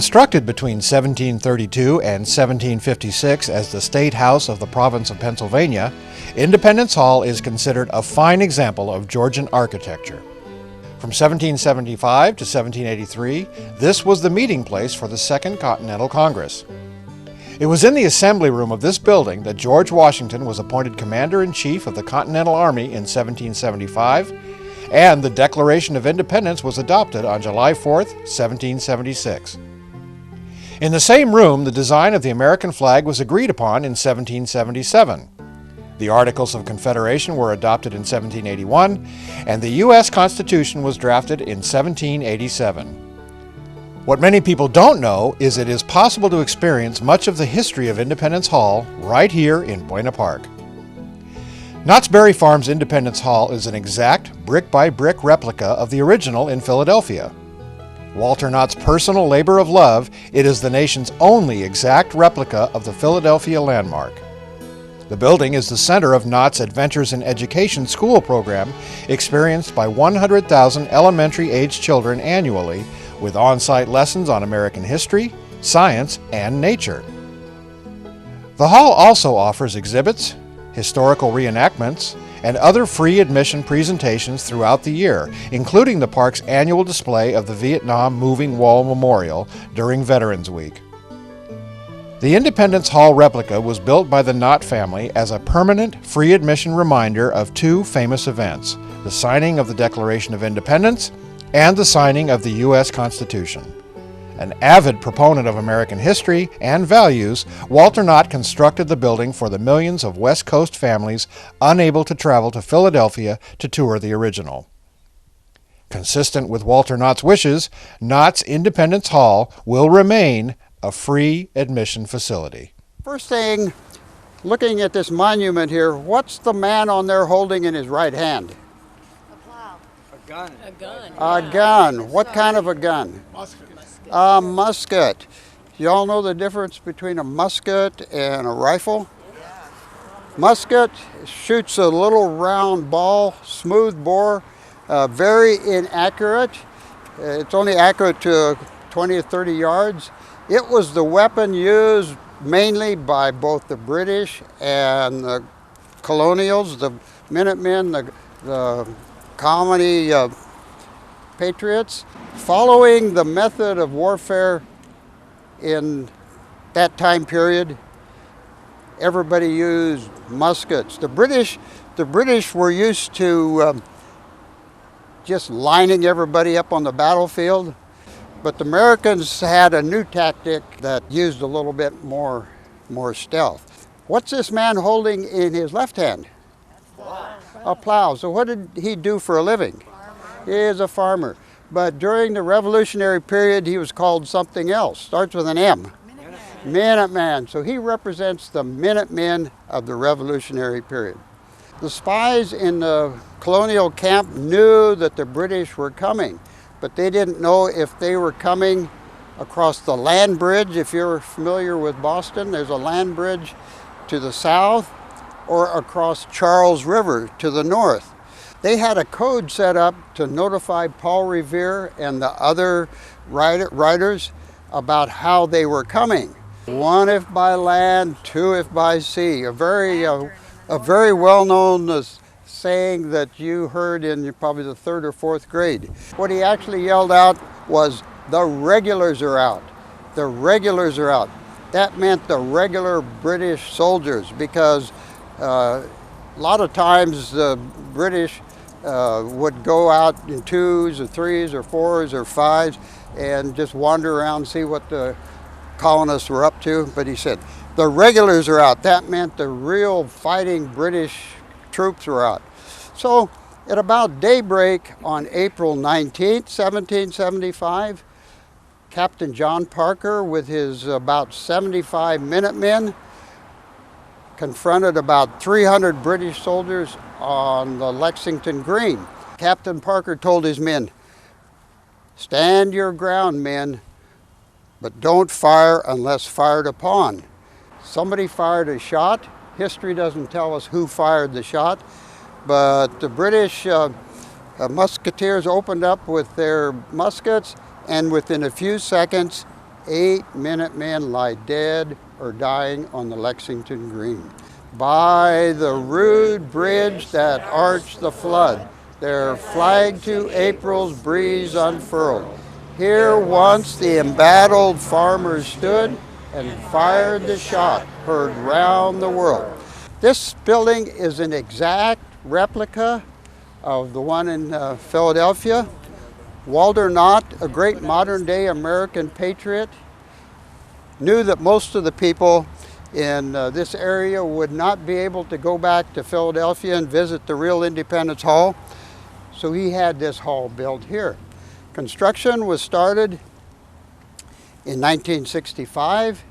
Constructed between 1732 and 1756 as the State House of the Province of Pennsylvania, Independence Hall is considered a fine example of Georgian architecture. From 1775 to 1783, this was the meeting place for the Second Continental Congress. It was in the assembly room of this building that George Washington was appointed Commander-in-Chief of the Continental Army in 1775, and the Declaration of Independence was adopted on July 4, 1776. In the same room, the design of the American flag was agreed upon in 1777. The Articles of Confederation were adopted in 1781, and the U.S. Constitution was drafted in 1787. What many people don't know is it is possible to experience much of the history of Independence Hall right here in Buena Park. Knott's Berry Farm's Independence Hall is an exact brick-by-brick replica of the original in Philadelphia. Walter Knott's personal labor of love, it is the nation's only exact replica of the Philadelphia landmark. The building is the center of Knott's Adventures in Education school program, experienced by 100,000 elementary-aged children annually, with on-site lessons on American history, science, and nature. The hall also offers exhibits, historical reenactments, and other free admission presentations throughout the year, including the park's annual display of the Vietnam Moving Wall Memorial during Veterans Week. The Independence Hall replica was built by the Knott family as a permanent free admission reminder of two famous events: the signing of the Declaration of Independence and the signing of the U.S. Constitution. An avid proponent of American history and values, Walter Knott constructed the building for the millions of West Coast families unable to travel to Philadelphia to tour the original. Consistent with Walter Knott's wishes, Knott's Independence Hall will remain a free admission facility. First thing, looking at this monument here, what's the man on there holding in his right hand? A plow. A gun. A gun. A gun. What kind of a gun? Musket. A musket. Y'all know the difference between a musket and a rifle? Musket shoots a little round ball, smooth bore, very inaccurate. It's only accurate to 20 or 30 yards. It was the weapon used mainly by both the British and the colonials, the Minutemen, the colony patriots. Following the method of warfare in that time period, everybody used muskets. The British were used to just lining everybody up on the battlefield, but the Americans had a new tactic that used a little bit more stealth. What's this man holding in his left hand? A plow. So what did he do for a living? He is a farmer. But during the Revolutionary period, he was called something else. Starts with an M. Minuteman. So he represents the Minutemen of the Revolutionary period. The spies in the colonial camp knew that the British were coming, but they didn't know if they were coming across the land bridge. If you're familiar with Boston, there's a land bridge to the south, or across Charles River to the north. They had a code set up to notify Paul Revere and the other riders about how they were coming. 1 if by land, 2 if by sea. A very well-known saying that you heard in probably the 3rd or 4th grade. What he actually yelled out was, "The regulars are out. The regulars are out." That meant the regular British soldiers, because a lot of times the British would go out in 2s or 3s or 4s or 5s and just wander around and see what the colonists were up to. But he said, the regulars are out. That meant the real fighting British troops were out. So at about daybreak on April 19th, 1775, Captain John Parker with his about 75 Minutemen confronted about 300 British soldiers on the Lexington Green. Captain Parker told his men, "Stand your ground, men, but don't fire unless fired upon." Somebody fired a shot. History doesn't tell us who fired the shot, but the British musketeers opened up with their muskets, and within a few seconds, 8 Minutemen lie dead or dying on the Lexington Green. By the rude bridge that arched the flood, their flag to April's breeze unfurled. Here once the embattled farmers stood and fired the shot heard round the world. This building is an exact replica of the one in Philadelphia. Walter Knott, a great modern-day American patriot, knew that most of the people in this area would not be able to go back to Philadelphia and visit the real Independence Hall, so he had this hall built here. Construction was started in 1965.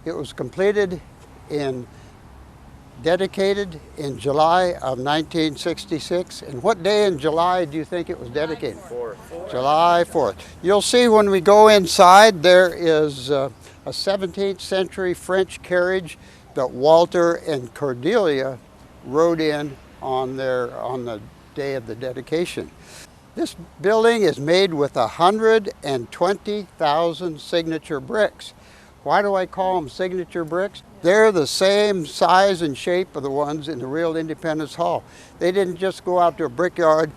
It was completed dedicated in July of 1966. And what day in July do you think it was dedicated? July 4th. You'll see when we go inside, there is a 17th century French carriage that Walter and Cordelia rode in on the day of the dedication. This building is made with 120,000 signature bricks. Why do I call them signature bricks? They're the same size and shape of the ones in the real Independence Hall. They didn't just go out to a brickyard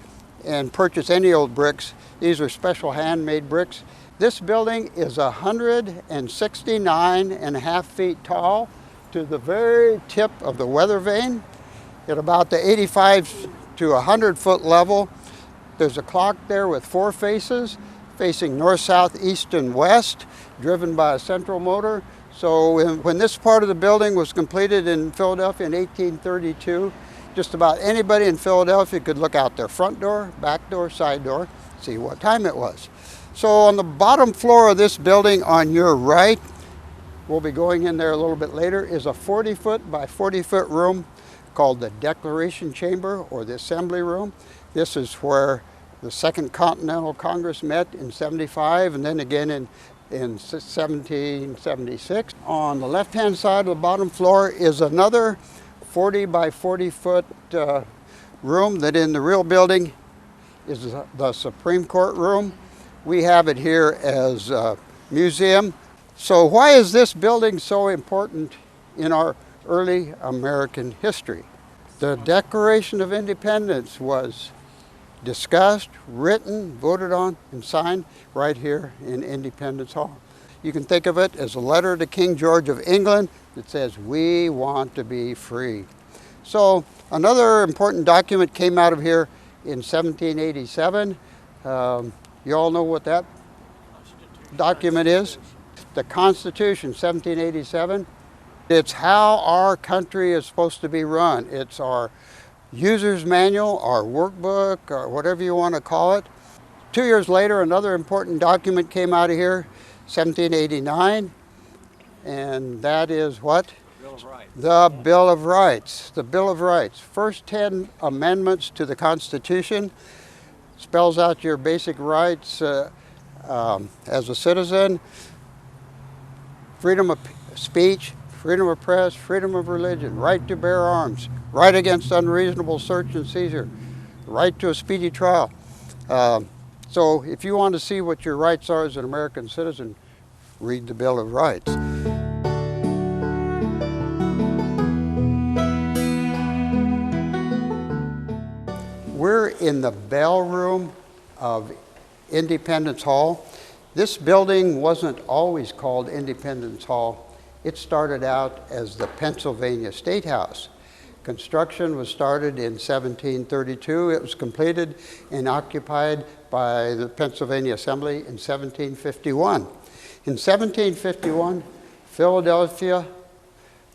and purchase any old bricks. These are special handmade bricks. This building is 169.5 feet tall to the very tip of the weather vane. At about the 85 to 100 foot level, there's a clock there with 4 faces, facing north, south, east, and west, driven by a central motor. So when this part of the building was completed in Philadelphia in 1832, just about anybody in Philadelphia could look out their front door, back door, side door, see what time it was. So on the bottom floor of this building on your right, we'll be going in there a little bit later, is a 40-foot by 40-foot room called the Declaration Chamber, or the Assembly Room. This is where the Second Continental Congress met in 75 and then again in 1776. On the left-hand side of the bottom floor is another 40 by 40 foot room that in the real building is the Supreme Court room. We have it here as a museum. So why is this building so important in our early American history? The Declaration of Independence was discussed, written, voted on, and signed right here in Independence Hall. You can think of it as a letter to King George of England that says, "We want to be free." So another important document came out of here in 1787. You all know what that document is? The Constitution, 1787. It's how our country is supposed to be run. It's our user's manual, our workbook, or whatever you want to call it. 2 years later, another important document came out of here, 1789, and that is what? Bill of Rights. The Bill of Rights. The Bill of Rights. First 10 amendments to the Constitution spells out your basic rights as a citizen: freedom of speech, freedom of press, freedom of religion, right to bear arms, right against unreasonable search and seizure, right to a speedy trial. So if you want to see what your rights are as an American citizen, read the Bill of Rights. We're in the bell room of Independence Hall. This building wasn't always called Independence Hall. It started out as the Pennsylvania State House. Construction was started in 1732. It was completed and occupied by the Pennsylvania Assembly in 1751. In 1751, Philadelphia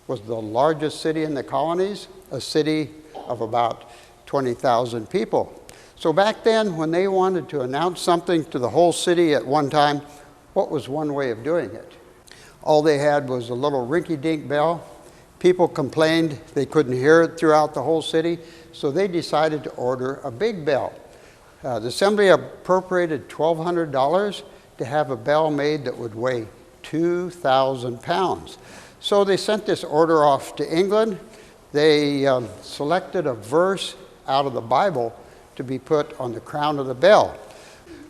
was the largest city in the colonies, a city of about 20,000 people. So back then, when they wanted to announce something to the whole city at one time, what was one way of doing it? All they had was a little rinky-dink bell. People complained they couldn't hear it throughout the whole city, so they decided to order a big bell. The Assembly appropriated $1,200 to have a bell made that would weigh 2,000 pounds. So they sent this order off to England. They selected a verse out of the Bible to be put on the crown of the bell.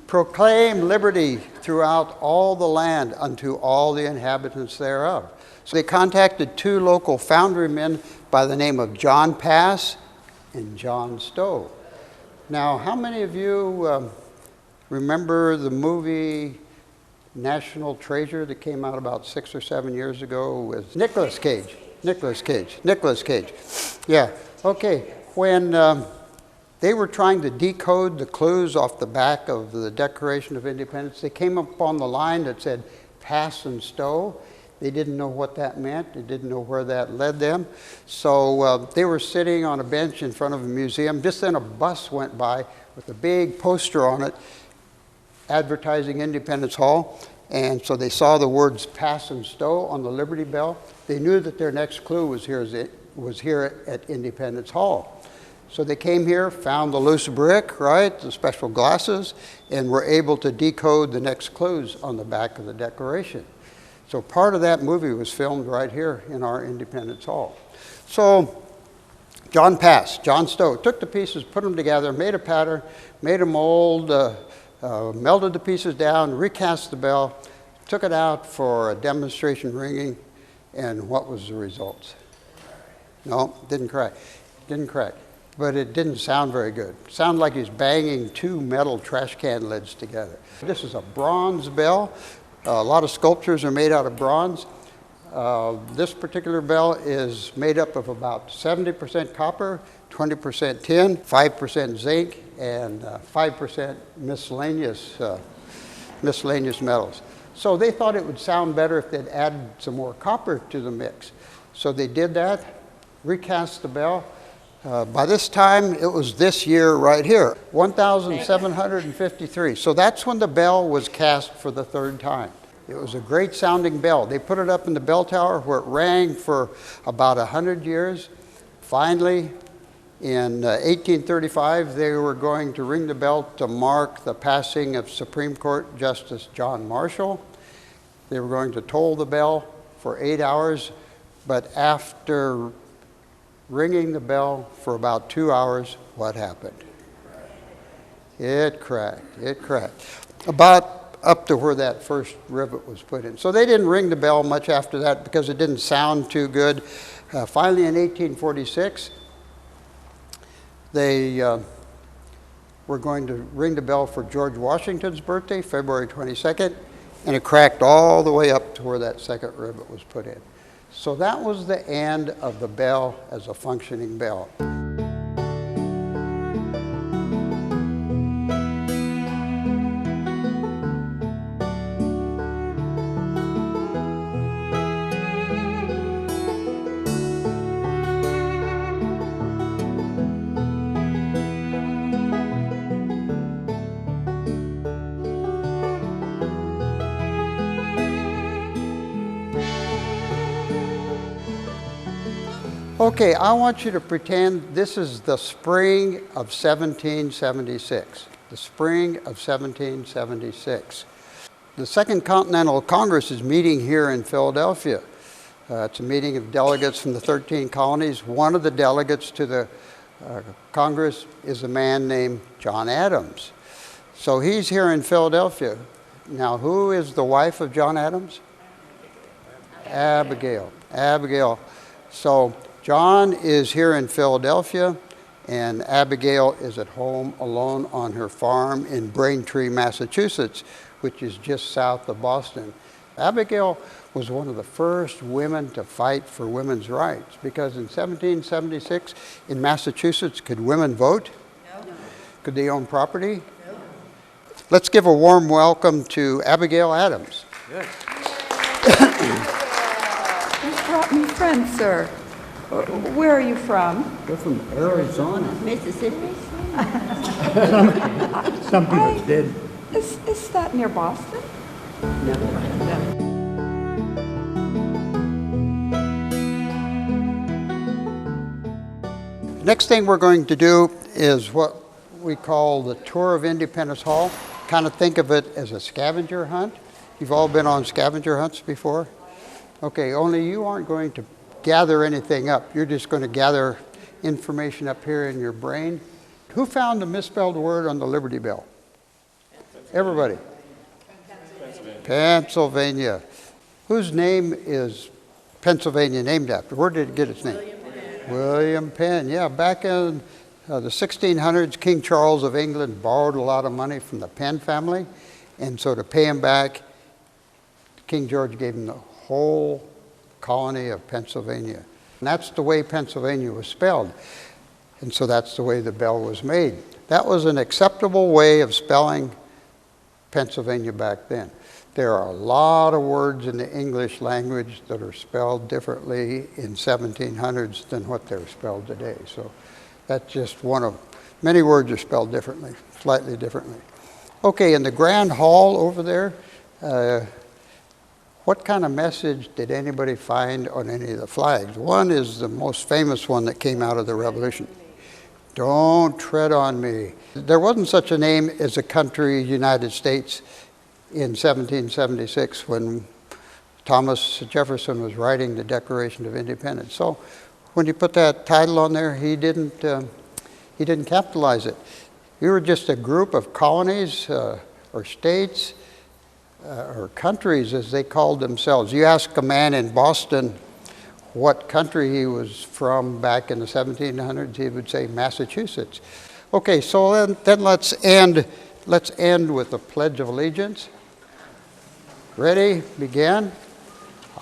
Proclaim liberty throughout all the land unto all the inhabitants thereof. So they contacted two local foundrymen by the name of John Pass and John Stowe. Now, how many of you remember the movie National Treasure that came out about 6 or 7 years ago with Nicolas Cage? Nicolas Cage. Yeah, okay. When they were trying to decode the clues off the back of the Declaration of Independence, they came upon the line that said pass and stow. They didn't know what that meant. They didn't know where that led them. So they were sitting on a bench in front of a museum. Just then a bus went by with a big poster on it advertising Independence Hall. And so they saw the words pass and stow on the Liberty Bell. They knew that their next clue was here at Independence Hall. So they came here, found the loose brick, right, the special glasses, and were able to decode the next clues on the back of the Declaration. So part of that movie was filmed right here in our Independence Hall. So John Pass, John Stowe took the pieces, put them together, made a pattern, made a mold, melted the pieces down, recast the bell, took it out for a demonstration ringing, and what was the result? No, didn't crack. But it didn't sound very good. It sounded like he's banging two metal trash can lids together. This is a bronze bell. A lot of sculptures are made out of bronze. This particular bell is made up of about 70% copper, 20% tin, 5% zinc, and 5% miscellaneous metals. So they thought it would sound better if they'd added some more copper to the mix. So they did that, recast the bell. By this time, it was this year right here, 1,753. So that's when the bell was cast for the third time. It was a great sounding bell. They put it up in the bell tower where it rang for about 100 years. Finally, in 1835, they were going to ring the bell to mark the passing of Supreme Court Justice John Marshall. They were going to toll the bell for 8 hours, but after ringing the bell for about 2 hours, what happened? It cracked. About up to where that first rivet was put in. So they didn't ring the bell much after that because it didn't sound too good. Finally, in 1846, they were going to ring the bell for George Washington's birthday, February 22nd, and it cracked all the way up to where that second rivet was put in. So that was the end of the bell as a functioning bell. Okay, I want you to pretend this is the spring of 1776. The spring of 1776. The Second Continental Congress is meeting here in Philadelphia. It's a meeting of delegates from the 13 colonies. One of the delegates to the Congress is a man named John Adams. So he's here in Philadelphia. Now, who is the wife of John Adams? Abigail. So John is here in Philadelphia, and Abigail is at home alone on her farm in Braintree, Massachusetts, which is just south of Boston. Abigail was one of the first women to fight for women's rights, because in 1776 in Massachusetts, could women vote? No. Could they own property? No. Let's give a warm welcome to Abigail Adams. Good. You brought me friends, sir. Where are you from? We're from Arizona. Mississippi. Some people did. Is that near Boston? No. Next thing we're going to do is what we call the tour of Independence Hall. Kind of think of it as a scavenger hunt. You've all been on scavenger hunts before? Okay, only you aren't going to gather anything up. You're just going to gather information up here in your brain. Who found the misspelled word on the Liberty Bell? Everybody. Pennsylvania. Whose name is Pennsylvania named after? Where did it get its name? William Penn. William Penn. Yeah, back in the 1600s, King Charles of England borrowed a lot of money from the Penn family, and so to pay him back, King George gave him the whole colony of Pennsylvania. And that's the way Pennsylvania was spelled. And so that's the way the bell was made. That was an acceptable way of spelling Pennsylvania back then. There are a lot of words in the English language that are spelled differently in 1700s than what they're spelled today. So that's just one of many words are spelled differently, slightly differently. Okay, in the Grand Hall over there, what kind of message did anybody find on any of the flags? One is the most famous one that came out of the Revolution. Don't tread on me. There wasn't such a name as a country, United States, in 1776 when Thomas Jefferson was writing the Declaration of Independence. So when you put that title on there, he didn't capitalize it. We were just a group of colonies or states or countries, as they called themselves. You ask a man in Boston what country he was from back in the 1700s, he would say Massachusetts. Okay, so then let's end with the Pledge of Allegiance. Ready? Begin.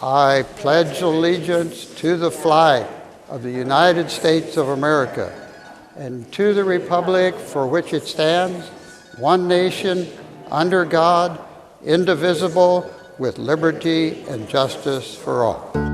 I pledge allegiance to the flag of the United States of America and to the republic for which it stands, one nation, under God, indivisible, with liberty and justice for all.